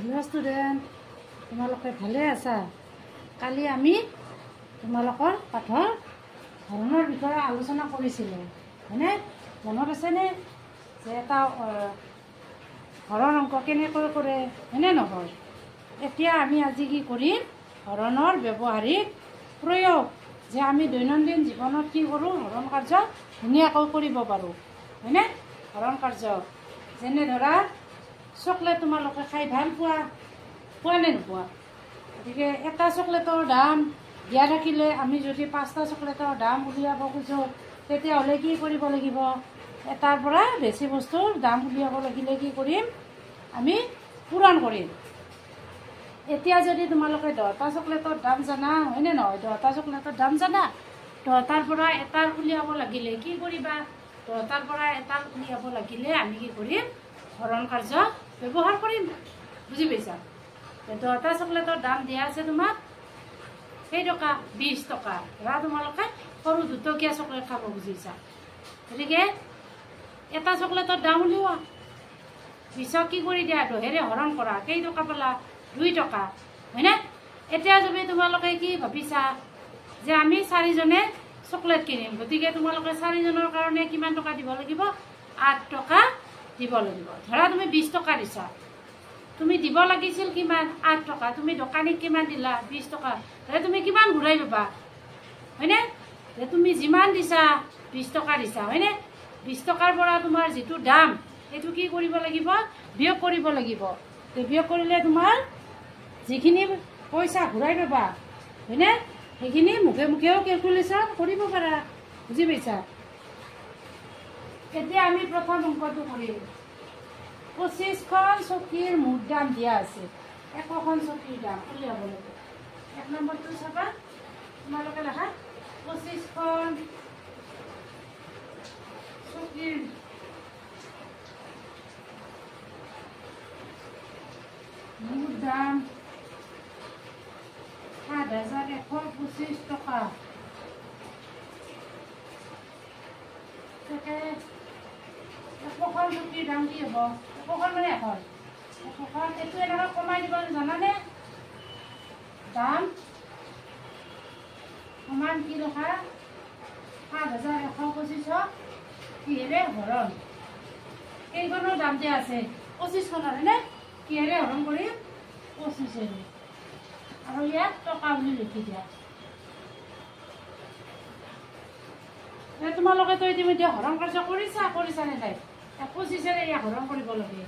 Hello student तुम्हारे भाले आसा काली आमी तुम्हालोकर पाठर धৰণৰ বিষয়ে আলোচনা কৰিছিলো হয়নে মনত আছে নে যে এটা হৰণ অংক কেনেকৈ কৰে হয়নে নহয় এতিয়া আমি আজি কি কৰিম হৰণৰ ব্যৱহাৰিক প্ৰয়োগ যে আমি দৈনন্দিন জীৱনত কি কৰো হৰণ কাৰ্য ধুনীয়াকৈ কৰিব পাৰো হয়নে হৰণ কাৰ্য যেনে ধৰা চকলেট তোমালোকে খাই ভাল পোৱা নে নোপোৱা গতিকে এটা চকলেটৰ দাম দিয়া থাকিলে আমি যদি 5টা চকলেটৰ দাম উলিয়াব খুজো তেতিয়াহ'লে কি কৰিব লাগিব এটাৰ পৰা বেছি বস্তুৰ দাম উলিয়াব লাগিলে কি কৰিম আমি পূৰণ কৰিম এতিয়া যদি তোমালোকে 10টা চকলেটৰ দাম জানা হয়নে নহয় 10টা চকলেটৰ দাম জানা 10টাৰ পৰা এটাৰ উলিয়াব লাগিলে কি কৰিবা 10টাৰ পৰা এটাৰ উলিয়াব লাগিলে আমি কি কৰিম হৰণ কাৰ্য ব্যৱহাৰ কৰিম বুজি পাইছা 10টা চকলেটৰ দাম দিয়া আছে তোমাক কেই টকা 20 টকা ৰা তোমালোকে সৰু দুটকীয়া চকলেট খাব বুজিছা গতিকে এটা চকলেটৰ দাম উলিওৱা পিছত কি কৰি দিয়া দহেৰে হৰণ কৰা কেই টকা পালা 2 টকা হয়নে এতিয়া যদি তোমালোকে কি ভাবিছা যে আমি 4জনে চকলেট কিনিম গতিকে তোমালোকে 4জনৰ কাৰণে কিমান টকা দিব লাগিব 8 টকা দিব লাগিব ধৰা তুমি 20 টকা দিছা তুমি দিব লাগিছিল কিমান 8 টকা তুমি দোকানীক কিমান দিলা 20 টকা তাৰে তুমি কিমান ঘূৰাই পাবা হয়নে যে তুমি যিমান দিছা 20 টকা দিছা হয়নে 20 টকাৰ পৰা তোমাৰ যেটো দাম এটো কি কৰিব লাগিব বিয়োগ কৰিব লাগিব তে বিয়োগ কৰিলে তোমাৰ যিখিনি পইচা ঘূৰাই পাবা হয়নে সেইখিনি মুখে মুখেও ক্যালকুলেশন কৰিব পাৰা বুজি পাইছা এতিয়া আমি প্ৰথম অংকটো কৰিম 25খন চকীৰ মুঠ দাম দিয়া আছে 100খন চকীৰ দাম উলিয়াব লাগে 1 নম্বৰটো চাবা তোমালোকে লেখা 25খন চকীৰ মুঠ দাম 7,125 টকা এখন চকীৰ দাম কি হ'ব এখন মানে এখন এইটো এনেকৈ কমাই দিব জানানে দাম সমান কি লেখা 7,125 কিহেৰে হৰণ এইখনৰ দাম দিয়া আছে 25খন হয়নে কিহেৰে হৰণ কৰিম 25 আৰু ইয়াত টকা বুলি লিখি দিয়া তোমালোকে তো ইতিমধ্যে হৰণ কাৰ্য কৰিছা নে নাই 25ৰে ইয়াক হৰণ কৰিব লাগে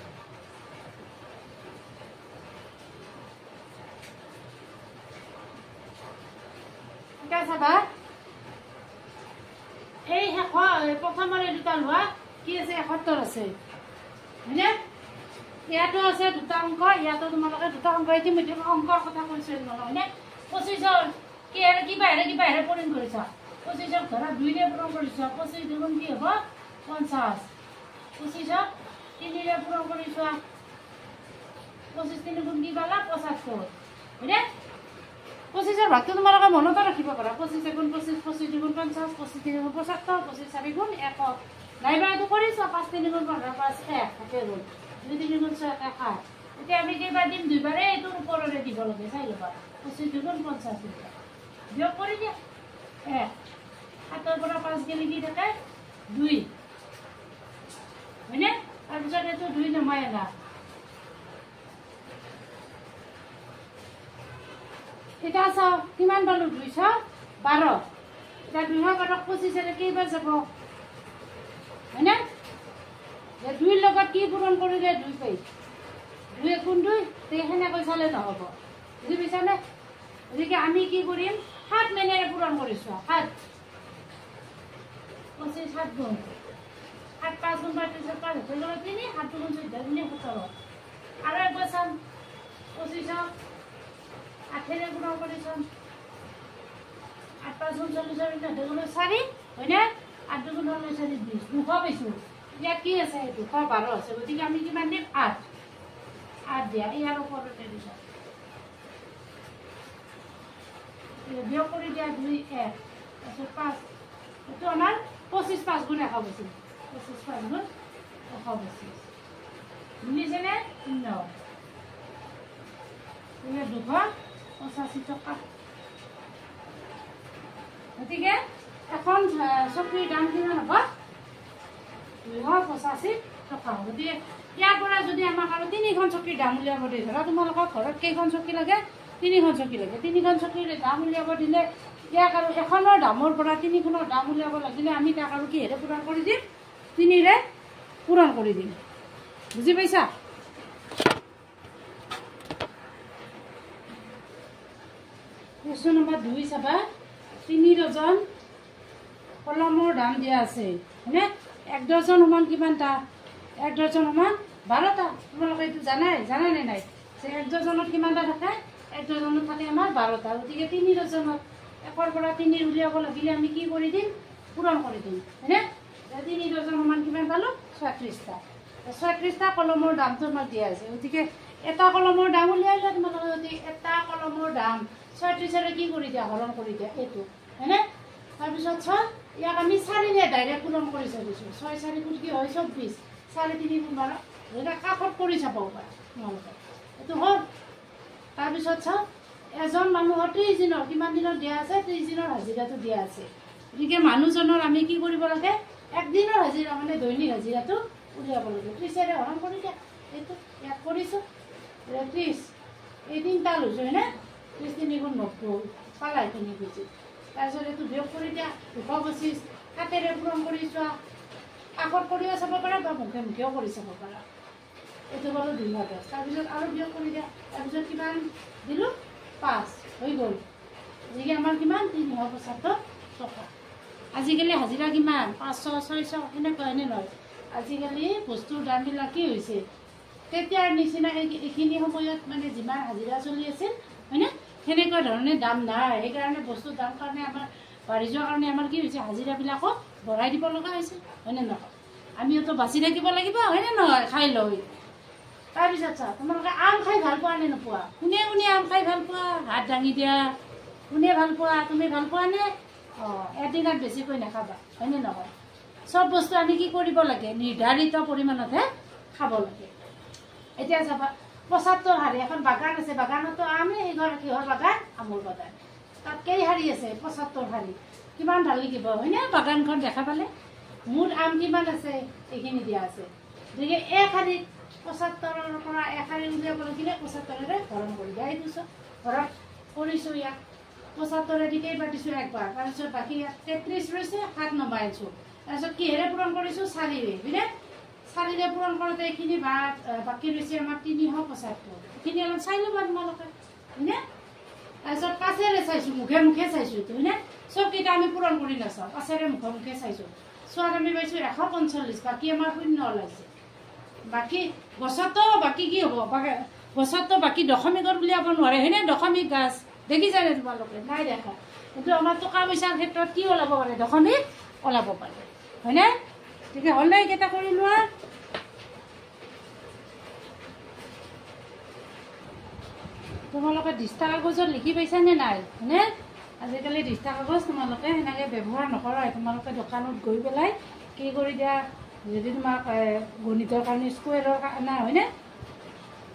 চাবা এই প্ৰথমৰে দুটা লোৱা কি আছে 71 আছে হয়নে ইয়াতো আছে দুটা অংক ইয়াতো তোমালোকে দুটা অংক ইতিমধ্যে অংকৰ কথা কৈছিল নহয়নে 25ৰ কিবাহেৰে পূৰণ কৰিছা 25ক ধৰা 2ৰে পূৰণ কৰিছা 25 দুগুণ কি হ'ব 50 25ক 3ৰে পূৰণ কৰিছা 25 3 গুণ কি পালা 75 হয়নে 25ৰ ভাগটো তোমালোকে মনত ৰাখিব পাৰা 25 গুণ 25 25 দুগুণ 50 25 3 গুণ 75 25 4 গুণ 1 নাইবা এইটো কৰিছা 5 3 গুণ 15 5 1 থাকে গ'ল 2 3 গুণ 6 1 7 এতিয়া আমি কেইবাৰ দিম দুইবাৰে এইটোৰ ওপৰৰে দিব লাগে চাই ল'বা 25 দুগুণ 50 বিয়োগ কৰি দিয়া 1 7ৰ পৰা 5 গেলি কি থাকে 2 হয়নে তাৰপিছত এইটো 2 নমাই আনা এটা চাও কিমান পালো 212 এটা 212ক 25ৰে কেইবাৰ যাব হয়নে যে 2ৰ লগত কি পূৰণ কৰিলে 2 পাই 2 গুণ 2 সেনেকৈ চালে নহ'ব বুজি পাইছানে গতিকে আমি কি কৰিম 7 মেনেৰে পূৰণ কৰিছো 7 25 7 গুণ 7 5 গুণ 5 5 হৈ গ'ল 3 7 গুণ 14 গুণ 17 আৰু একবাৰ চাম 25ক 8ৰে পূৰণ কৰিছো 8 5 গুণ 40 গুণ 4 হয়নে 8 গুণ 4 20 200 পাইছো ইয়াত কি আছে 212 আছে গতিকে আমি কিমান দিম 8 দিয়া ইয়াৰ ওপৰতে দিছা বিয়োগ কৰি দিয়া 2 1 তাৰপিছত 5 এইটো আমাৰ 25 5 গুণ 125 25 5 গুণ 125 মিলিছেনে ন 285 টকা। গতিকে এখন চকীৰ দাম কিমান হ'ব? 285 টকা। গতিকে ইয়াৰ পৰা যদি আমাক আৰু 3খন চকীৰ দাম উলিয়াব দিয়ে, ধৰা তোমালোকৰ ঘৰত কেইখন চকী লাগে? 3খন চকী লাগে। 3খন চকীৰ দাম উলিয়াব দিলে ইয়াক আৰু এখনৰ দামৰ পৰা 3খনৰ দাম উলিয়াব লাগিলে আমি তাক আৰু কিহেৰে পূৰণ কৰি দিম? 3ৰে পূৰণ কৰি দিম। বুজি পাইছা? প্ৰশ্ন নম্বৰ 2 চাবা। 3 ডজন কলমৰ দাম দিয়া আছে, হয়নে? 1 ডজন সমান কিমানটা? 1 ডজন সমান 12টা। তোমালোকে এইটো জানা নে নাই যে 1 ডজনত কিমানটা থাকে? 1 ডজনত থাকে আমাৰ 12টা। গতিকে 3 ডজনত 1ৰ পৰা 3 উলিয়াব লাগিলে আমি কি কৰি দিম? পূৰণ কৰি দিম, হয়নে? 3 ডজন সমান কিমান পালোঁ? 36টা। 36টা কলমৰ দামটো আমাক দিয়া আছে। গতিকে এটা কলমৰ দাম উলিয়াই লোৱা তোমালোকে। যদি এটা কলমৰ দাম 36ৰে কি কৰি দিয়া? হৰণ কৰি দিয়া এইটো, হয়নে? তাৰপিছত ইয়াক আমি 4ৰে ডাইৰেক্ট পূৰণ কৰি চাই দিছোঁ। 6 4 গুণ কি হয়? 24। 4 3 গুণ 12। এতিয়া কাষত কৰি চাব পাৰা তোমালোকে। এইটো হ'ল। তাৰপিছত এজন মানুহৰ 30 দিনৰ কিমান দিনত দিয়া আছে? 30 দিনৰ হাজিৰাটো দিয়া আছে। গতিকে মানুহজনৰ আমি কি কৰিব লাগে? 1 দিনৰ হাজিৰা মানে দৈনিক হাজিৰাটো উলিয়াব লাগে। 30ৰে হৰণ কৰি দিয়া। এইটো ইয়াত কৰিছোঁ 30। এই 3টা লৈছোঁ, হয়নে? 30 3 গুণ 90 পালা এইখিনি বুজি। তাৰপিছত এইটো বিয়োগ কৰি দিয়া 225। 7ৰে পূৰণ কৰি চোৱা। কাষত কৰিও চাব পাৰা বা মুখে মুখেও কৰি চাব পাৰা। এইটো বাৰু 210। তাৰপিছত আৰু বিয়োগ কৰি দিয়া। তাৰপিছত কিমান দিলোঁ? 5 হৈ গ'ল। গতিকে আমাৰ কিমান? 375 টকা। আজিকালি হাজিৰা কিমান? 500 600 সেনেকুৱা, হয়নে নহয়? আজিকালি বস্তুৰ দামবিলাক কি হৈছে? তেতিয়াৰ নিচিনা এইখিনি সময়ত মানে যিমান হাজিৰা চলি আছিল, হয়নে? সেনেকুৱা ধৰণে দাম নাই। সেইকাৰণে বস্তুৰ দাম কাৰণে আমাৰ বাঢ়ি যোৱাৰ কাৰণে আমাৰ কি হৈছে? হাজিৰাবিলাকো বঢ়াই দিব লগা হৈছে, হয়নে নহয়? আমিওতো বাচি থাকিব লাগিব, হয়নে নহয়? খাই লৈ। তাৰপিছত তোমালোকে আম খাই ভাল পোৱা নে নোপোৱা? কোনে কোনে আম খাই ভাল পোৱা? হাত দাঙি দিয়া। কোনে ভাল পোৱা? তুমি ভাল পোৱা নে? এদিনত বেছিকৈ নাখাবা, হয়নে নহয়? চব বস্তু আমি কি কৰিব লাগে? নিৰ্ধাৰিত পৰিমাণতহে খাব লাগে। এতিয়া চাবা 75 হাৰি এখন বাগান আছে। বাগানতো আমে এইঘৰ কিহৰ বাগান? আমৰ বাগান। তাত কেই হাৰি আছে? 75 হাৰি। কিমান ভাল লাগিব, হয়নে? বাগানখন দেখা পালে মুঠ আম কিমান আছে? এইখিনি দিয়া আছে। গতিকে 1 হাৰিত 75ৰ পৰা 1 হাৰি উলিয়াব লাগিলে 75ৰে হৰণ কৰি দিয়া। এইটো ঘৰত কৰিছোঁ। ইয়াক 75ৰে দি কেইবাৰ দিছোঁ? একবাৰ। তাৰপিছত বাকী 33 ৰৈছে, 7 নমাই আছোঁ। তাৰপিছত কিহেৰে পূৰণ কৰিছোঁ? 4ৰে, হয়নে? 4ৰে পূৰণ কৰোঁতে এইখিনি বাকী ৰৈছে আমাৰ 375। এইখিনি অলপ চাই ল'বা তোমালোকে, হয়নে? তাৰপিছত 5ৰে চাইছোঁ, মুখে মুখে চাইছোঁ এইটো, হয়নে? চবকেইটা আমি পূৰণ কৰি নাচাওঁ, 5ৰে মুখে মুখে চাইছোঁ। চোৱাত আমি পাইছোঁ 145। বাকী আমাৰ 0 ওলাইছে। বাকী গছতো বাকী কি হ'ব? গছতো বাকী দশমিকত উলিয়াব নোৱাৰে, হয়নে? দশমিক গাছ দেখিছানে তোমালোকে? নাই দেখা। কিন্তু আমাৰ টকা পইচাৰ ক্ষেত্ৰত কি ওলাব পাৰে? দশমিক ওলাব পাৰে, হয়নে? গতিকে হ'ল নাই? এইকেইটা কৰি লোৱা। তোমালোকে দিস্তা কাগজত লিখি পাইছানে নাই? হয়নে? আজিকালি দিস্তা কাগজ তোমালোকে সেনেকৈ ব্যৱহাৰ নকৰা। তোমালোকে দোকানত গৈ পেলাই কি কৰি দিয়া? যদি তোমাক গণিতৰ কাৰণে স্কুৱেৰৰ কাৰণে, হয়নে?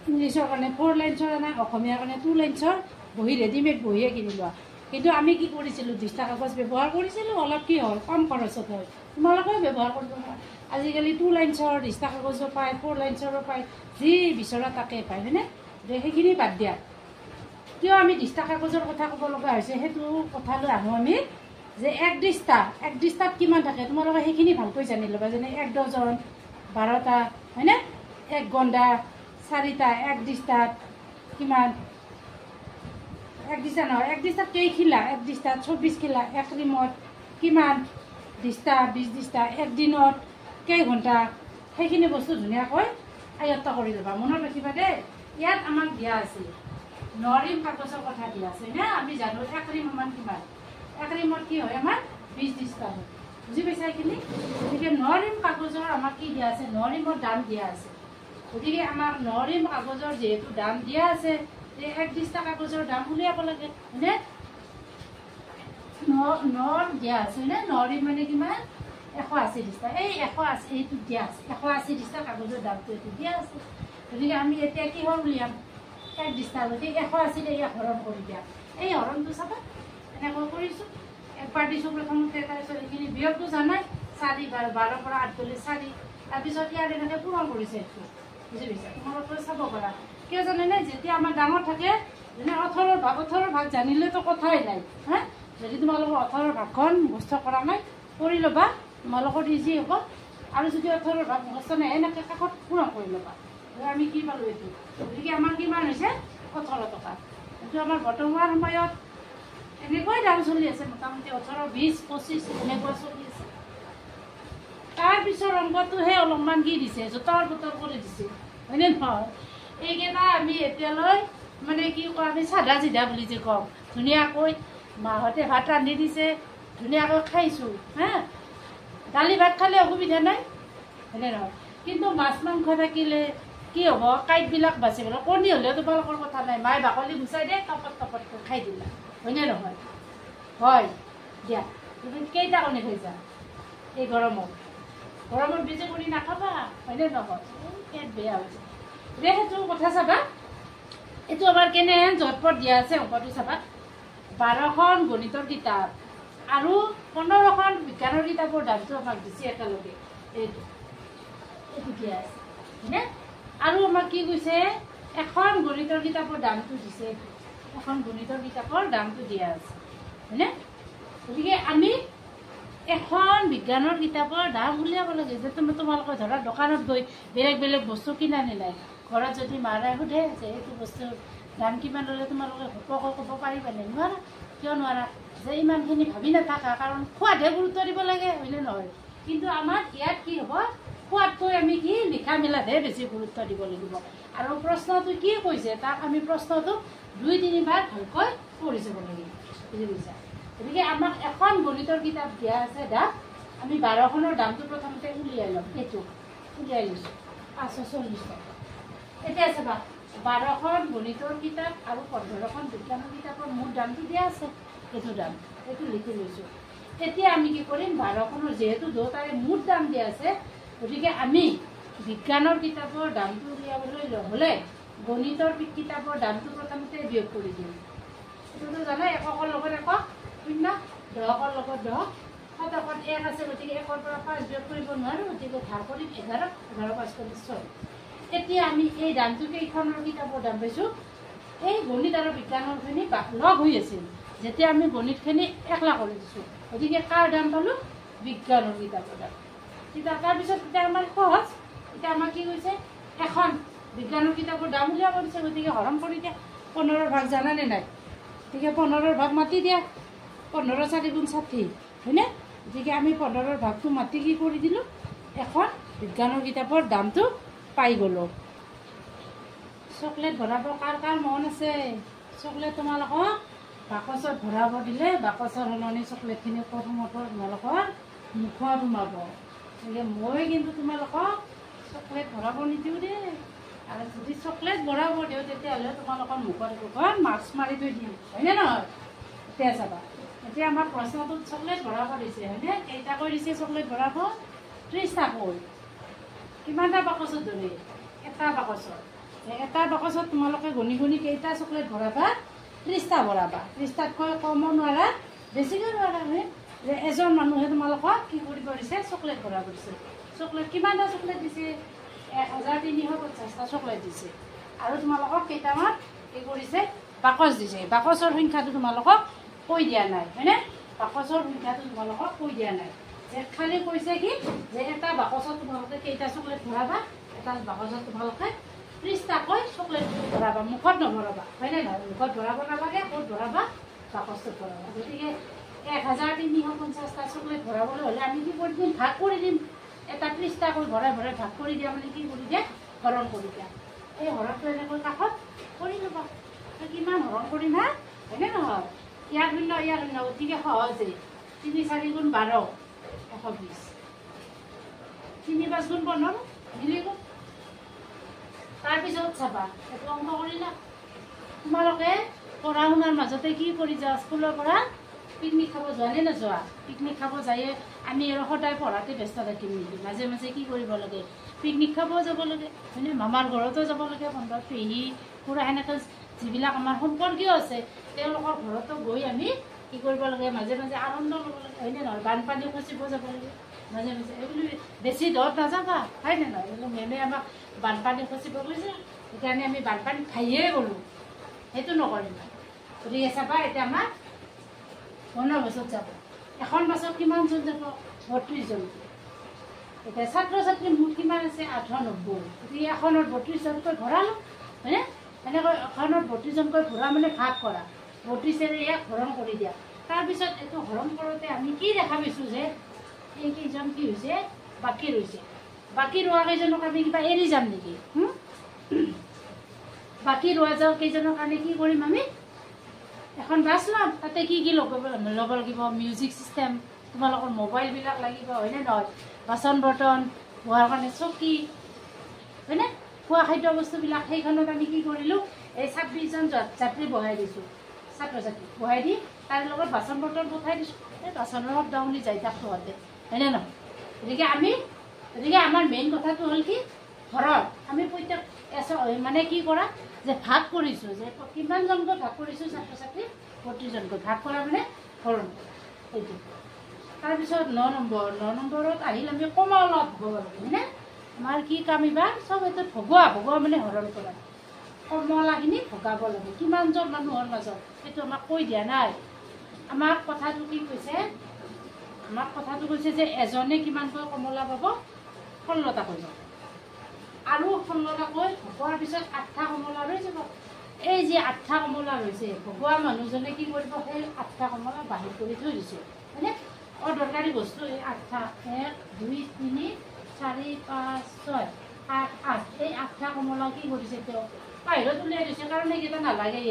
ইংলিছৰ কাৰণে 4 লাইনছৰ আনা, অসমীয়াৰ কাৰণে 2 লাইনছৰ বহি ৰেডিমেড বহিয়ে কিনি লোৱা। কিন্তু আমি কি কৰিছিলোঁ? দিস্তা কাগজ ব্যৱহাৰ কৰিছিলোঁ। অলপ কি হয়? কম খৰচত হয়। তোমালোকেও ব্যৱহাৰ কৰিব পাৰা। আজিকালি 2 লাইনছৰ দিস্তা কাগজো পায়, 4 লাইনছৰো পায়। যি বিচৰা তাকে পায়, হয়নে? সেইখিনি বাদ দিয়া। কিয় আমি দিস্তা কাগজৰ কথা ক'ব লগা হৈছে? সেইটো কথালৈ আহোঁ আমি যে 1 দিস্তাত কিমান থাকে? তোমালোকে সেইখিনি ভালকৈ জানি ল'বা। যেনে 1 ডজন 12টা, হয়নে? 1 গণ্ডা 4টা। 1 দিস্তাত কিমান? 1 দিস্তা নহয়, 1 দিস্তাত কেই খিলা? 1 দিস্তাত 24 খিলা। 1 ৰিমত কিমান দিস্তা? 20 দিস্তা। 1 দিনত কেই ঘণ্টা? সেইখিনি বস্তু ধুনীয়াকৈ আয়ত্ত কৰি ল'বা, মনত ৰাখিবা দেই। ইয়াত আমাক দিয়া আছিল 9 ৰিম কাগজৰ কথা দিয়া আছে, নে? আমি জানো 1 ৰিম সমান কিমান? 1 ৰিমত কি হয়? আমাৰ 20 দিস্তা হয়। বুজি পাইছা এইখিনি? গতিকে 9 ৰিম কাগজৰ আমাক কি দিয়া আছে? 9 ৰিমৰ দাম দিয়া আছে। গতিকে আমাক 9 ৰিম কাগজৰ যিহেতু দাম দিয়া আছে, 1 দিস্তা কাগজৰ দাম উলিয়াব লাগে, হয়নে? 9 দিয়া আছে, হয়নে? 9 ৰিম মানে কিমান? 180 দিস্তা। এই 180 এইটো দিয়া আছে। 180 দিস্তা কাগজৰ দামটো এইটো দিয়া আছে। গতিকে আমি এতিয়া কিহৰ উলিয়াম? এক ডিষ্টা গতিকে 100 আছিলে ইয়াক হৰণ কৰি দিয়া এই হৰণটো চাবা এনেকৈ কৰিছোঁ একবাৰ দিছোঁ প্ৰথমতে তাৰপিছত এইখিনি বিয়োগটো জানাই 4 12 পৰা 8 গ'লে 4 তাৰপিছত ইয়াত এনেকৈ পূৰণ কৰিছে এইটো বুজি পাইছা তোমালোকে চাব পাৰা কিয় জানেনে যেতিয়া আমাৰ ডাঙৰ থাকে যেনে 18 ভাগ জানিলেতো কথাই নাই হা যদি তোমালোকৰ 18 ভাগখন মুখস্থ কৰা নাই কৰি ল'বা তোমালোকৰ ইজি হ'ব আৰু যদি 18 ভাগ মুখস্থ নাই এনেকৈ কাষত পূৰণ কৰি ল'বা আমি কি পালোঁ এইটো গতিকে আমাৰ কিমান হৈছে 18 টকা এইটো আমাৰ বৰ্তমান সময়ত এনেকৈ দাম চলি আছে মোটামুটি 18 20 25 এনেকুৱা চলি আছে তাৰপিছৰ অংকটোহে অলপমান কি দিছে জোতৰ বুটৰ কৰি দিছে হয়নে নহয় এইকেইটা আমি এতিয়ালৈ মানে কি কওঁ আমি চাধা চিধা বুলি যে কওঁ ধুনীয়াকৈ মাহঁতে ভাত ৰান্ধি দিছে ধুনীয়াকৈ খাইছোঁ হা দালি ভাত খালে অসুবিধা নাই হয়নে নহয় কিন্তু মাছ মাংস থাকিলে কি হ'ব কাঁইটবিলাক বাচি গ'ল কণী হ'লেও তোমালোকৰ কথা নাই মায়ে বাকলি গুচাই দিয়ে টপত টপতকৈ খাই দিলা হয়নে নহয় হয় দিয়া তুমি কেইটা কণী খাইছা এই গৰমত বেছি কণী নাখাবা হয়নে নহয় পেট বেয়া হৈছে দে সেইটো কথা চাবা এইটো আমাৰ কেনেহেন ঝটপট দিয়া আছে অংকটো চাবা 12খন গণিতৰ কিতাপ আৰু 15খন বিজ্ঞানৰ কিতাপৰ দামটো আমাক দিছে একেলগে এইটো দিয়া আছে হয়নে আৰু আমাক কি কৈছে এখন গণিতৰ কিতাপৰ দামটো দিছে এখন গণিতৰ কিতাপৰ দামটো দিয়া আছে হয়নে গতিকে আমি এখন বিজ্ঞানৰ কিতাপৰ দাম উলিয়াব লাগে যে তোমালোকে ধৰা দোকানত গৈ বেলেগ বস্তু কিনা নাই ঘৰত যদি মাৰাই সোধে যে এইটো বস্তুৰ দাম কিমান ল'লে তোমালোকে ঘপকৈ ক'ব পাৰিবানে নোৱাৰা কিয় নোৱাৰা যে ইমানখিনি ভাবি নাথাকা কাৰণ খোৱাতহে গুৰুত্ব দিব লাগে হয়নে নহয় কিন্তু আমাৰ ইয়াত কি হ'ব খোৱাতকৈ আমি কি লিখা মেলাতহে বেছি গুৰুত্ব দিব লাগিব আৰু প্ৰশ্নটো কি কৈছে তাক আমি প্ৰশ্নটো 2-3 বাৰ ভালকৈ পঢ়ি যাব লাগিব বুজি পাইছা গতিকে আমাক এখন গণিতৰ কিতাপ দিয়া আছে দাম আমি 12খনৰ দামটো প্ৰথমতে উলিয়াই ল'ম এইটো উলিয়াই লৈছোঁ 540 টকা এতিয়া চাবা 12খন গণিতৰ কিতাপ আৰু 15খন বিজ্ঞানৰ কিতাপৰ মুঠ দামটো দিয়া আছে এইটো দাম এইটো লিখি লৈছোঁ এতিয়া আমি কি কৰিম 12খনৰ যিহেতু দুটাৰে মুঠ দাম দিয়া আছে গতিকে আমি বিজ্ঞানৰ কিতাপৰ দামটো উলিয়াবলৈ হ'লে গণিতৰ কিতাপৰ দামটো প্ৰথমতে বিয়োগ কৰি দিম এইটোতো জানাই এককৰ লগত একক 0 10ৰ লগত 10 শতকত 1 আছে গতিকে 1ৰ পৰা 5 বিয়োগ কৰিব নোৱাৰোঁ গতিকে ধাৰ কৰিম 11 5 6 এতিয়া আমি এই দামটো কেইখনৰ কিতাপৰ দাম পাইছোঁ এই গণিত আৰু বিজ্ঞানৰখিনি লগ হৈ আছিল যেতিয়া আমি গণিতখিনি একলা কৰি দিছোঁ গতিকে কাৰ দাম পালোঁ বিজ্ঞানৰ কিতাপৰ দাম তেতিয়া তাৰপিছত এতিয়া আমাৰ সহজ এতিয়া আমাৰ কি কৈছে এখন বিজ্ঞানৰ কিতাপৰ দাম উলিয়াব দিছে গতিকে হৰণ কৰি দিয়া 15 ভাগ জানানে নাই গতিকে 15 ভাগ মাতি দিয়া 15 4 গুণ 60 হয়নে গতিকে আমি 15 ভাগটো মাতি কি কৰি দিলোঁ এখন বিজ্ঞানৰ কিতাপৰ দামটো পাই গ'লোঁ চকলেট ভৰাব কাৰ মন আছে চকলেট তোমালোকক বাকচত ভৰাব দিলে বাকচৰ সলনি চকলেটখিনি প্ৰথমতে তোমালোকৰ মুখত সোমাব গতিকে মই কিন্তু তোমালোকক চকলেট ভৰাব নিদিওঁ দেই আৰু যদি চকলেট ভৰাব দিওঁ তেতিয়াহ'লে তোমালোকৰ মুখত মাস্ক মাৰি থৈ দিম হয়নে নহয় এতিয়া চাবা এতিয়া আমাৰ প্ৰশ্নটোত চকলেট ভৰাব দিছে হয়নে কেইটাকৈ দিছে চকলেট ভৰাব 30টাকৈ কিমানটা বাকচত ধৰে এটা বাকচত তোমালোকে গণি কেইটা চকলেট ভৰাবা 30টা ভৰাবা 30টাতকৈ কমো নোৱাৰা বেছিকৈ নোৱাৰা হয় যে এজন মানুহে তোমালোকক কি কৰিব দিছে চকলেট ভৰাব দিছে চকলেট কিমানটা চকলেট দিছে 1350টা চকলেট দিছে আৰু তোমালোকক কেইটামান কি কৰিছে বাকচ দিছে বাকচৰ সংখ্যাটো তোমালোকক কৈ দিয়া নাই হয়নে বাকচৰ সংখ্যাটো তোমালোকক কৈ দিয়া নাই যে খালি কৈছে কি যে এটা বাকচত তোমালোকে কেইটা চকলেট ভৰাবা এটা বাকচত তোমালোকে 30টাকৈ চকলেট ভৰাবা মুখত নভৰাবা হয়নে নহয় মুখত ভৰাব নালাগে ক'ত ভৰাবা বাকচত ভৰাবা গতিকে 1350টা চকলেট ভৰাবলৈ হ'লে আমি কি কৰি দিম ভাগ কৰি দিম এটা 30টাকৈ ভৰাই ভাগ কৰি দিয়া মানে কি কৰি দিয়া হৰণ কৰি দিয়া এই হৰণটো এনেকৈ কাষত কৰি ল'বা কিমান হৰণ কৰিম হা হয়নে নহয় ইয়াৰ শূন্য গতিকে সহজেই 3 4 গুণ 12 120 3 5 গুণ 15 মিলি গ'ল তাৰপিছত চাবা এইটো অংক কৰিলা তোমালোকে পঢ়া শুনাৰ মাজতে কি কৰি যোৱা স্কুলৰ পৰা পিকনিক খাব যোৱা নে নোযোৱা পিকনিক খাব যায়ে আমি আৰু সদায় পঢ়াতে ব্যস্ত থাকিম নেকি মাজে মাজে কি কৰিব লাগে পিকনিক খাব যাব লাগে হয়নে মামাৰ ঘৰতো যাব লাগে বন্ধত পেহী পুৰা সেনেকৈ যিবিলাক আমাৰ সম্পৰ্কীয় আছে তেওঁলোকৰ ঘৰতো গৈ আমি কি কৰিব লাগে মাজে মাজে আনন্দ ল'ব লাগে হয়নে নহয় বানপানী খচিব যাব লাগে মাজে মাজে এইবুলি বেছি দূৰত নাযাবা হয়নে নহয় এইবোৰ মেমে আমাক বানপানী খচিব কৈছে সেইকাৰণে আমি বানপানী খাইয়ে গ'লোঁ সেইটো নকৰিম গতিকে চাবা এতিয়া আমাৰ 15 বছৰত যাব এখন বাছত কিমানজন যাব 32 জন এতিয়া ছাত্ৰ ছাত্ৰী মুঠ কিমান আছে 98 গতিকে এখনত 32 জনকৈ ভৰালোঁ হয়নে এনেকৈ এখনত 32 জনকৈ ভৰা মানে ভাগ কৰা 32 ইয়াক হৰণ কৰি দিয়া তাৰপিছত এইটো হৰণ কৰোঁতে আমি কি দেখা পাইছোঁ যে এইকেইজন কি হৈছে বাকী ৰৈছে বাকী ৰোৱা কেইজনক আমি কিবা এৰি যাম নেকি বাকী ৰোৱা যাওঁ কেইজনৰ কাৰণে কি কৰিম আমি এখন বাছ ল'ম তাতে কি কি ল'ব লাগিব মিউজিক চিষ্টেম তোমালোকৰ মোবাইলবিলাক লাগিব হয়নে নহয় বাচন বৰ্তন খোৱাৰ কাৰণে চকী হয়নে খোৱা খাদ্য বস্তুবিলাক সেইখনত আমি কি কৰিলোঁ এই 26 জন যাত্ৰী বহাই দিছোঁ ছাত্ৰ ছাত্ৰী বহাই দি তাৰ লগত বাচন বৰ্তন পঠাই দিছোঁ এই বাচনৰ ডাউনি যাই তাক তহঁতে হয়নে নহয় গতিকে আমাৰ মেইন কথাটো হ'ল কি ঘৰত আমি প্ৰত্যেক মানে কি কৰা যে ভাগ কৰিছোঁ যে কিমানজনকৈ ভাগ কৰিছোঁ ছাত্ৰ ছাত্ৰী 32 জনকৈ ভাগ কৰা মানে হৰণ এইটো তাৰপিছত 9 নম্বৰত আহিল আমি কমলত ভগোৱা হয়নে আমাৰ কি কাম এইবাৰ চব এইটো ভগোৱা মানে হৰণ কৰা কমলাখিনি ভগাব লাগে কিমানজন মানুহৰ মাজত সেইটো আমাক কৈ দিয়া নাই আমাক কথাটো কি কৈছে যে এজনে কিমানকৈ কমলা পাব 16টা কৰিব আৰু 16টাকৈ ভগোৱাৰ পিছত 8টা কমলা ৰৈ যাব এই যে 8টা কমলা ৰৈছে ভগোৱা মানুহজনে কি কৰিব সেই 8টা কমলা বাহিৰ কৰি থৈ দিছোঁ হয়নে অদৰকাৰী বস্তু এই 8টা 1 2 3 4 5 6 7 8 এই 8টা কমলা কি কৰিছে তেওঁ বাহিৰত উলিয়াই দিছে কাৰণ এইকেইটা নালাগে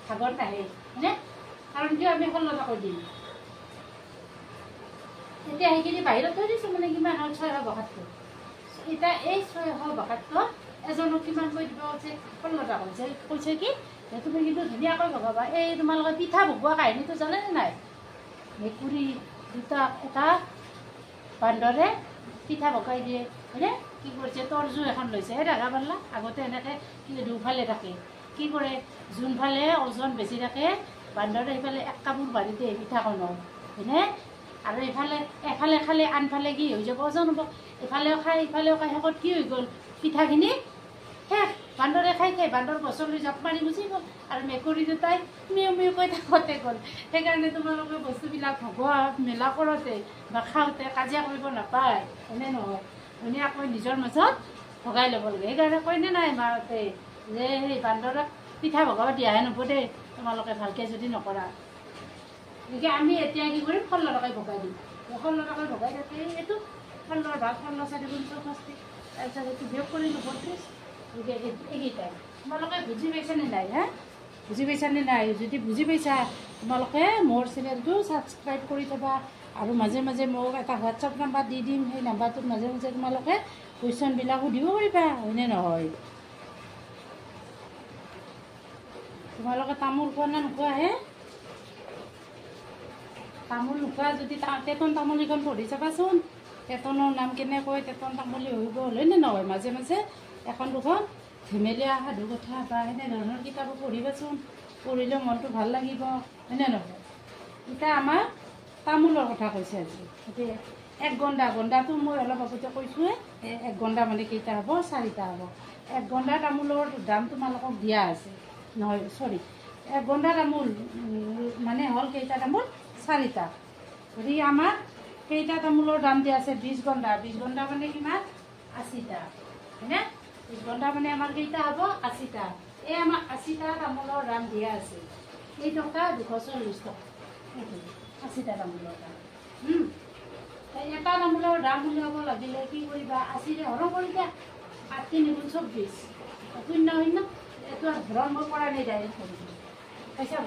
ভাগত নাহে হয়নে কাৰণ কিয় আমি 16টাকৈ দিম এতিয়া সেইখিনি বাহিৰত থৈ দিছোঁ মানে কিমান হ'ল 672 এতিয়া এই 672 এজনক কিমানকৈ দিব হৈছে 16টা কৈছে কি তুমি কিন্তু ধুনীয়াকৈ ভগাবা এই তোমালোকে পিঠা ভগোৱা কাহিনীটো জানেনে নাই মেকুৰী দুটা এটা বান্দৰে পিঠা ভগাই দিয়ে হয়নে কি কৰিছে তৰজু এখন লৈছে সেই দেখা পালা আগতে এনেকৈ কি দুফালে থাকে কি কৰে যোনফালে ওজন বেছি থাকে বান্দৰে সেইফালে এক কাপোৰ বাঢ়ি দিয়ে পিঠাখনৰ হয়নে আৰু এফালে খালে আনফালে কি হৈ যাব ওজন হ'ব এফালেও খাই ইফালেও খাই শেষত কি হৈ গ'ল পিঠাখিনি শেষ বান্দৰে খাই বান্দৰ গছলৈ জাপ মাৰি গুচি গ'ল আৰু মেকুৰী দুটাই মিউকৈ থাকোঁতে গ'ল সেইকাৰণে তোমালোকে বস্তুবিলাক ভগোৱা মেলা কৰোঁতে বা খাওঁতে কাজিয়া কৰিব নাপায় হয়নে নহয় ধুনীয়াকৈ নিজৰ মাজত ভগাই ল'ব লাগে সেইকাৰণে কয়নে নাই মাহঁতে যে সেই বান্দৰক পিঠা ভগাব দিয়াহে নহ'ব দেই তোমালোকে ভালকৈ যদি নকৰা গতিকে আমি এতিয়া কি কৰিম 16টাকৈ ভগাই দিম 16টাকৈ ভগাই থাকে এইটো 16 ভাগ 16 4 গুণ 64 তাৰপিছত এইটো বিয়োগ কৰিলোঁ 32 গতিকে এইকেইটাই তোমালোকে বুজি পাইছানে নাই হা বুজি পাইছানে নাই যদি বুজি পাইছা তোমালোকে মোৰ চেনেলটো ছাবস্ক্ৰাইব কৰি থবা আৰু মাজে মাজে মোক এটা হোৱাটছআপ নাম্বাৰ দি দিম সেই নাম্বাৰটোত মাজে মাজে তোমালোকে কুৱেশ্যনবিলাক সুধিব পাৰিবা হয়নে নহয় তোমালোকে তামোল খোৱা না নোখোৱাহে তামোল নোখোৱা যদি তেতন তামোলীখন পঢ়ি চাবাচোন তেতনৰ নাম কেনেকৈ তেতন তামোলী হৈ গ'ল হয়নে নহয় মাজে মাজে এখন দুখন ধেমেলীয়া সাধু কথা বা এনে ধৰণৰ কিতাপো পঢ়িবাচোন পঢ়িলেও মনটো ভাল লাগিব হয়নে নহয় এতিয়া আমাৰ তামোলৰ কথা কৈছে আজি গতিকে 1 গণ্ডাটো মই অলপ আগতে কৈছোঁৱে 1 গণ্ডা মানে কেইটা হ'ব 4টা হ'ব 1 গণ্ডা তামোলৰ দাম তোমালোকক দিয়া আছে নহয় চৰি 1 গণ্ডা তামোল মানে হ'ল কেইটা তামোল 4টা গতিকে আমাৰ কেইটা তামোলৰ দাম দিয়া আছে 20 গণ্ডা মানে কিমান 80টা হয়নে 20 গণ্ডা মানে আমাৰ কেইটা হ'ব 80টা এই আমাৰ 80টা তামোলৰ দাম দিয়া আছে এই টকা 240 টকা 80টা তামোলৰ দাম এটা তামোলৰ দাম উলিয়াব লাগিলে কি কৰিবা 80ৰে হৰণ কৰি দিয়া 8 3 গুণ 24 শূন্য এইটো ধৰণ মই কৰা নাই ডাইৰেক্ট কৰি দিম পইচা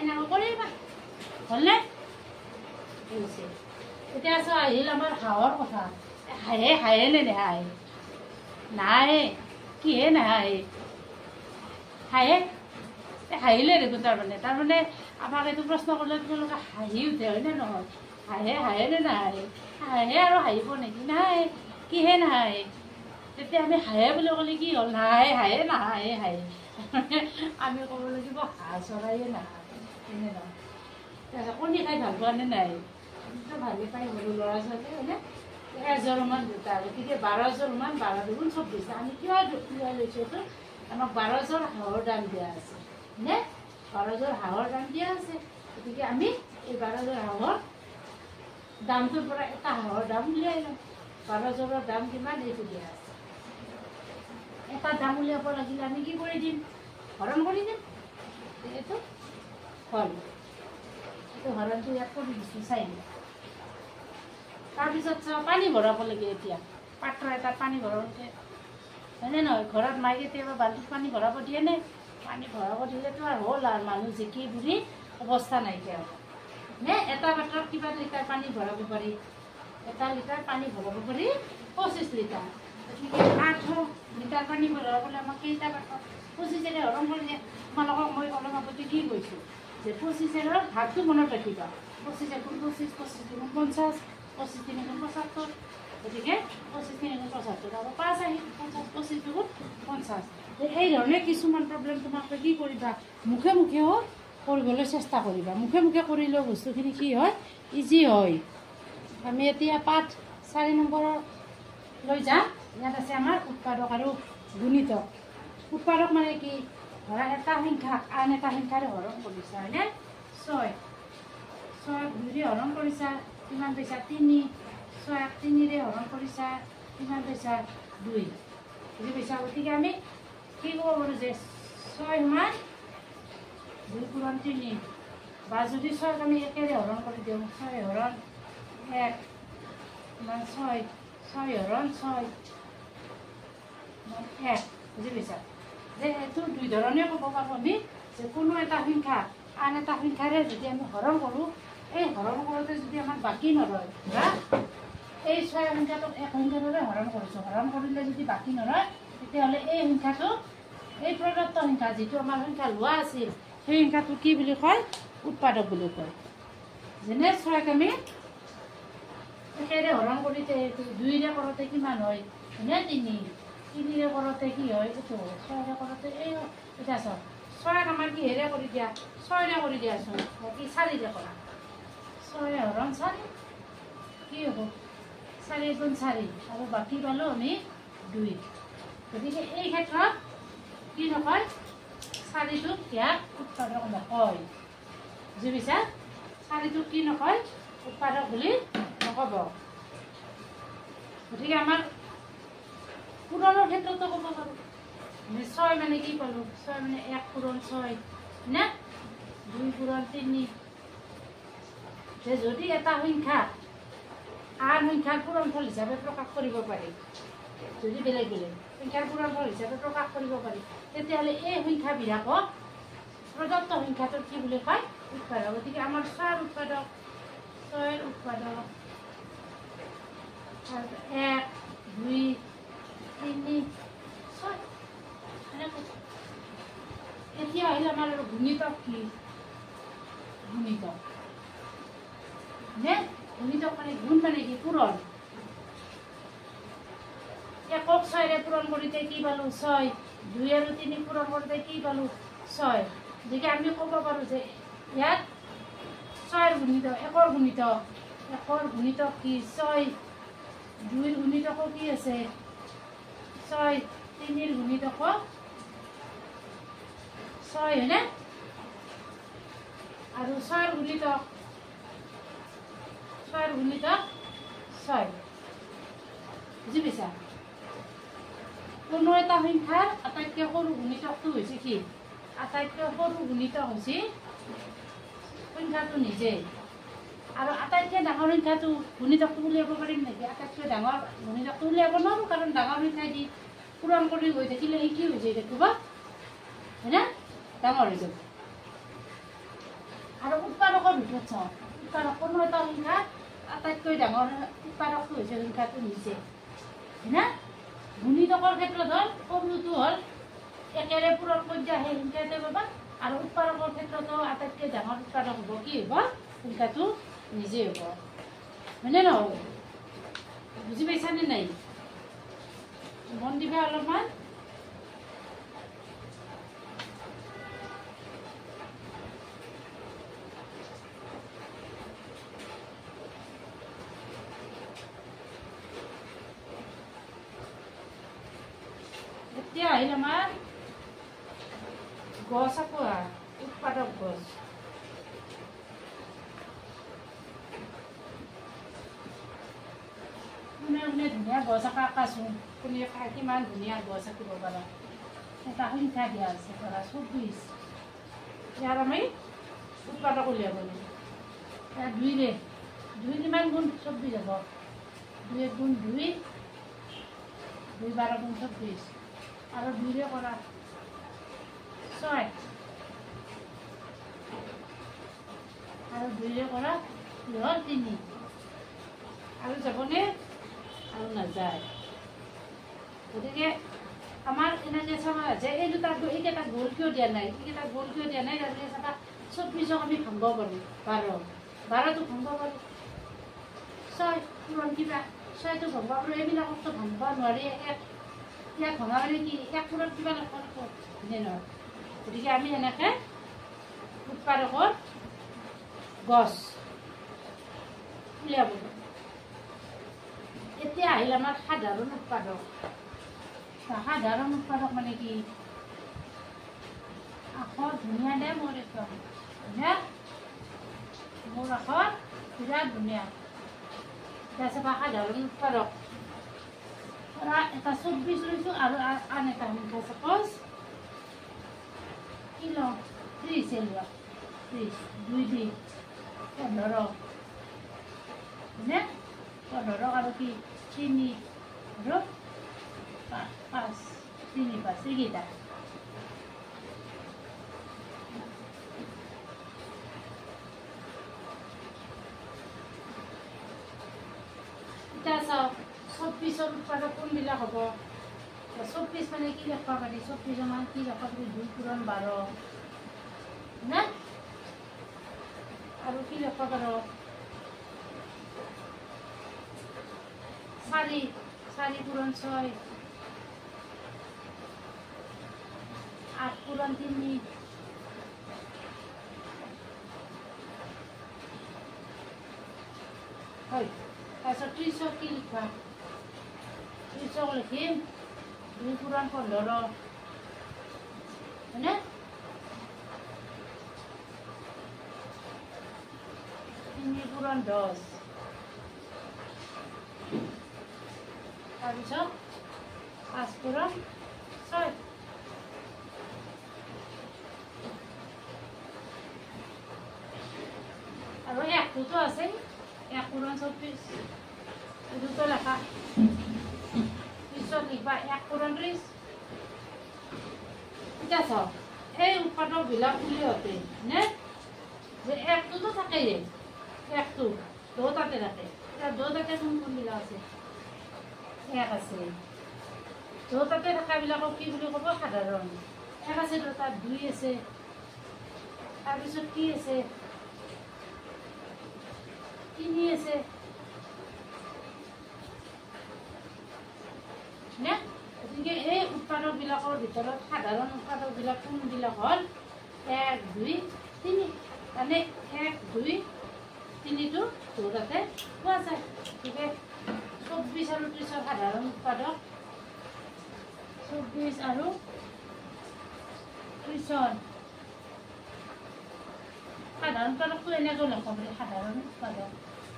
এনেকৈ কৰিবা হ'লনে এতিয়া আছোঁ আহিল আমাৰ হাঁহৰ কথা হাঁহে নে নেহাঁহে নাহে কিহে নাহাঁহে হাঁহিলে দেখোন তাৰমানে আমাক এইটো প্ৰশ্ন কৰিলে তোমালোকে হাঁহি উঠে হয়নে নহয় হাঁহে নে নাহাঁহে হাঁহে আৰু হাঁহিব নেকি নাহাঁহে কিহে নাহাঁহে তেতিয়া আমি হাঁহে বুলি ক'লে কি হ'ল, নাহাঁহে হাঁহে নাহাঁহে হাঁহে আমি ক'ব লাগিব হাঁহ চৰাইয়ে নাহাঁহে তেনেকুৱা। তাৰপিছত কণী খাই ভাল পোৱা নে নাই? ভালেই পাই সৰু ল'ৰা ছোৱালী হয়নে? 11যোৰমান দুটা, গতিকে 12যোৰমান 12 দুগুণ 24। আমি কিয় লৈছোঁ এইটো? আমাক 12যোৰ হাঁহৰ দাম দিয়া আছে হয়নে? 12যোৰ হাঁহৰ দাম দিয়া আছে, গতিকে আমি এই 12যোৰ হাঁহৰ দামটোৰ পৰা এটা হাঁহৰ দাম উলিয়াই লওঁ। 12যোৰৰ দাম কিমান এইটো দিয়া আছে। এটা দাম উলিয়াব লাগিলে আমি কি কৰি দিম? হৰণ কৰি দিম। এইটো হ'ল, এইটো হৰণটো ইয়াত কৰি দিছোঁ, চাই দিম। তাৰপিছত পানী ভৰাব লাগে। এতিয়া পাত্ৰ এটাত পানী ভৰাওঁতে হয়নে নহয়? ঘৰত মায়ে কেতিয়াবা বাল্টিত পানী ভৰাব দিয়েনে? পানী ভৰাব দিলেতো আৰু হ'ল আৰু মানুহ জিকি বুঢ়ি অৱস্থা নাইকিয়া হ'ব নে? এটা পাত্ৰত কিমান লিটাৰ পানী ভৰাব পাৰি? এটা লিটাৰ পানী ভৰাব পাৰি 25 লিটাৰ। গতিকে 8 লিটাৰ পানী ভৰাবলৈ আমাক কেইটা পাত্ৰ? 25ৰে হৰণ কৰিলে। তোমালোকক মই অলপ আগতে কি কৈছোঁ যে 25ৰ ভাগটো মনত ৰাখিবা। 25 গুণ 25, 25 গুণ 50, 25 গুণ 75। গতিকে 25 গুণ 75 আৰু 5 আহিল 50, 25 গুণ 50। এই ধৰণে কিছুমান প্ৰব্লেম তোমালোকে কি কৰিবা? মুখে মুখেও কৰিবলৈ চেষ্টা কৰিবা। মুখে মুখে কৰিলেও বস্তুখিনি কি হয়? ইজি হয়। আমি এতিয়া পাঠ 4 নম্বৰৰ লৈ যাম। ইয়াত আছে আমাৰ উৎপাদক আৰু গুণিতক। উৎপাদক মানে কি? ধৰা এটা সংখ্যাক আন এটা সংখ্যাৰে হৰণ কৰিছা হয়নে? 6 2ৰে হৰণ কৰিছা, কিমান পাইছা? 3। 6ক 3ৰে হৰণ কৰিছা, কিমান পাইছা? 2। বুজি পাইছা? গতিকে আমি কি ক'ব পাৰোঁ যে 6 সমান 2 পূৰণ 3, বা যদি 6ক আমি 1ৰে হৰণ কৰি দিওঁ, 6 হৰণ 1 ইমান 6, 6 হৰণ 6 1। বুজি পাইছা? যে এইটো দুই ধৰণে ক'ব পাৰোঁ আমি যে কোনো এটা সংখ্যা আন এটা সংখ্যাৰে যদি আমি হৰণ কৰোঁ, এই হৰণ কৰোঁতে যদি আমাক বাকী নৰয়, বা এই 6 সংখ্যাটোক 1 সংখ্যাৰে হৰণ কৰিছোঁ, হৰণ কৰিলে যদি বাকী নৰয়, তেতিয়াহ'লে এই সংখ্যাটো, এই প্ৰদত্ত সংখ্যা যিটো আমাৰ সংখ্যা লোৱা আছিল, সেই সংখ্যাটো কি বুলি কয়? উৎপাদক বুলি কয়। যেনে 6ক আমি 1ৰে হৰণ কৰোঁতে 2ৰে কৰোঁতে কিমান হয়? হয়নে? 3। 3ৰে কৰোঁতে কি হয়? এইটো 6ৰে কৰোঁতে এই এতিয়া চাওক, 6ক আমাৰ কিহেৰে কৰি দিয়া? 6ৰে কৰি দিয়াচোন, বাকী 4ৰে কৰা। 6 হৰণ 4 কি হ'ব? 4 গুণ 4 আৰু বাকী পালোঁ আমি 2। গতিকে এই ক্ষেত্ৰত কি নকয়? 4টোক ইয়াত উৎপাদক নকয়। বুজি পাইছা? 4টোক কি নকয়? উৎপাদক বুলি নক'ব। গতিকে আমাৰ পূৰণৰ ক্ষেত্ৰতো ক'ব পাৰোঁ। 6 মানে কি পালোঁ? 6 মানে 1 পূৰণ 6 নে? 2 পূৰণ 3। যে যদি এটা সংখ্যা আন সংখ্যাৰ পূৰণফল হিচাপে প্ৰকাশ কৰিব পাৰি, যদি বেলেগ বেলেগ সংখ্যাৰ পূৰণফল হিচাপে প্ৰকাশ কৰিব পাৰি, তেতিয়াহ'লে এই সংখ্যাবিলাকক প্ৰদত্ত সংখ্যাটোৰ কি বুলি কয়? উৎপাদক। গতিকে আমাৰ 6ৰ উৎপাদক, 6ৰ উৎপাদক 1 2 3 6 এনেকৈ। এতিয়া আহিলে আমাৰ গুণিতক কি? গুণিতক নে? গুণিতক মানে গুণ মানে কি? পূৰণ। 1ক 6ৰে পূৰণ কৰোঁতে কি পালোঁ? 6। 2 আৰু 3 পূৰণ কৰোঁতে কি পালোঁ? 6। গতিকে আমি ক'ব পাৰোঁ যে ইয়াত 6ৰ গুণিতক, 1ৰ গুণিতক, 1ৰ গুণিতক কি? 6। 2ৰ গুণিতকো কি আছে? 6। 3ৰ গুণিতকো 6 হয়নে? আৰু 6ৰ গুণিতক 6। বুজি পাইছা? কোনো এটা সংখ্যাৰ আটাইতকৈ সৰু গুণিতকটো হৈছে কি? আটাইতকৈ সৰু গুণিতক হৈছে সংখ্যাটো নিজে। আৰু আটাইতকৈ ডাঙৰ সংখ্যাটো গুণিতকটো উলিয়াব পাৰিম নেকি? আটাইতকৈ ডাঙৰ গুণিতকটো উলিয়াব নোৱাৰোঁ, কাৰণ ডাঙৰ সংখ্যাই দি পূৰণ কৰি গৈ থাকিলে সি কি হৈ যায় দেখিব, হয়নে? ডাঙৰ হৈ যাব। আৰু উৎপাদকৰ ভিতৰত চাওঁ, উৎপাদক কোনো এটা সংখ্যা আটাইতকৈ ডাঙৰ উৎপাদকটো হৈছে সংখ্যাটো নিজে, হয়নে? গুণিতকৰ ক্ষেত্ৰত হ'ল সৰুটো হ'ল 1ৰে পূৰণ কৰি দিয়া সেই সংখ্যাটোৱে পাবা, আৰু উৎপাদকৰ ক্ষেত্ৰতো আটাইতকৈ ডাঙৰ উৎপাদক হ'ব কি হ'ব? সংখ্যাটো নিজে হ'ব। হয়নে নহয়? বুজি পাইছানে নাই? মন দিবা অলপমান। এতিয়া আহিল আমাৰ গছ আকৌ উৎপাদক গছ। কোনে কোনে ধুনীয়া গছ আঁকা আঁকাচোন, কোনে কিমান ধুনীয়া গছ আঁকিব পাৰা। এটা সংখ্যা দিয়া আছে ধৰা 24। ইয়াৰ আমি উৎপাদক উলিয়াব লাগিব। ইয়াত 2ৰে 2 কিমান গুণ 24 হ'ব। 2 গুণ 2, 2 12 গুণ 24 আৰু 2ৰে কৰা 6 আৰু 2ৰে কৰা কি হ'ল 3 আৰু যাবনে আৰু নাযায়। গতিকে আমাৰ এনেকৈ চাব যে এই দুটাক এইকেইটা গোল কিয় দিয়া নাই, এইকেইটা গোল কিয় দিয়া নাই, তাৰমানে চাবা 24ক আমি ভাঙিব পাৰোঁ, 12টো ভাঙিব পাৰোঁ, 6 পূৰণ কিবা 6টো ভাঙিব পাৰোঁ, এইবিলাকতো ভাঙিব নোৱাৰি। ইয়াক ভঙা মানে কি, 1 পূৰণ কিবা নকৰিব হয়নে নহয়। গতিকে আমি এনেকৈ উৎপাদকৰ গছ উলিয়াব পাৰোঁ। এতিয়া আহিল আমাৰ সাধাৰণ উৎপাদক। সাধাৰণ উৎপাদক মানে কি, আখৰ ধুনীয়া দে মোৰ একদম ধুনীয়া, মোৰ আখৰ বিৰাট ধুনীয়া। এতিয়া চাবা সাধাৰণ উৎপাদক এটা 24 লৈছোঁ আৰু আন এটা সংখ্যা চাপ'জ কি লওঁ 30 লোৱা, 30 2 দি 15 হয়নে, 15 আৰু কি 3 আৰু 5 3 5 এইকেইটা। এতিয়া চাওক 24ৰ উৎপাদক কোনবিলাক হ'ব। 24 মানে কি লিখিব পাৰি, 24 মানে কি লিখিব পাৰি 2 পূৰণ 12 নে, আৰু কি লিখিব পাৰোঁ 4 পূৰণ 6, 8 পূৰণ 3 হয়। তাৰপিছত 30ক কি লিখিবা, 30ক লিখিম 2 পূৰণ 15 হয়নে, 3 পূৰণ 10, তাৰপিছত 5 পূৰণ 6। আৰু 1টোতো আছে 1 পূৰণ 24, এইটোতো লেখা। পিছত লিখবা 1 পূৰণ 30। এতিয়া চাওক এই উৎপাদকবিলাক উলিয়াওঁতে নে যে 1টোতো থাকেই, 1টো দুটাতে থাকে। এতিয়া দুটাতে কোনবিলাক আছে, 1 আছে, দুটাতে থকাবিলাকক কি বুলি ক'ব সাধাৰণ। 1 আছে দুটাত, 2 আছে, তাৰপিছত কি আছে 3 আছে নে। গতিকে এই উৎপাদকবিলাকৰ ভিতৰত সাধাৰণ উৎপাদকবিলাক কোনবিলাক হ'ল 1 2 3, মানে 1 2 3টো দুটাতে পোৱা যায়। গতিকে 24 আৰু 30ৰ সাধাৰণ উৎপাদক 24 আৰু 30ৰ সাধাৰণ উৎপাদকটো এনেকৈ লিখিব পাৰি। সাধাৰণ উৎপাদক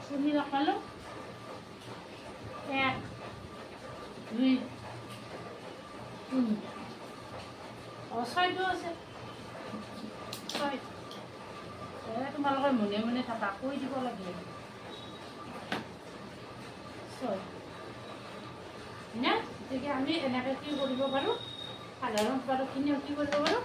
তুমি লখালোঁ 1 2 3 6টো আছে 6। তোমালোকে মনে মনে থাকা, কৈ দিব লাগে 6 হয়নে। গতিকে আমি এনেকৈ কি কৰিব পাৰোঁ, সাধাৰণ উৎপাদকখিনিও কি কৰিব পাৰোঁ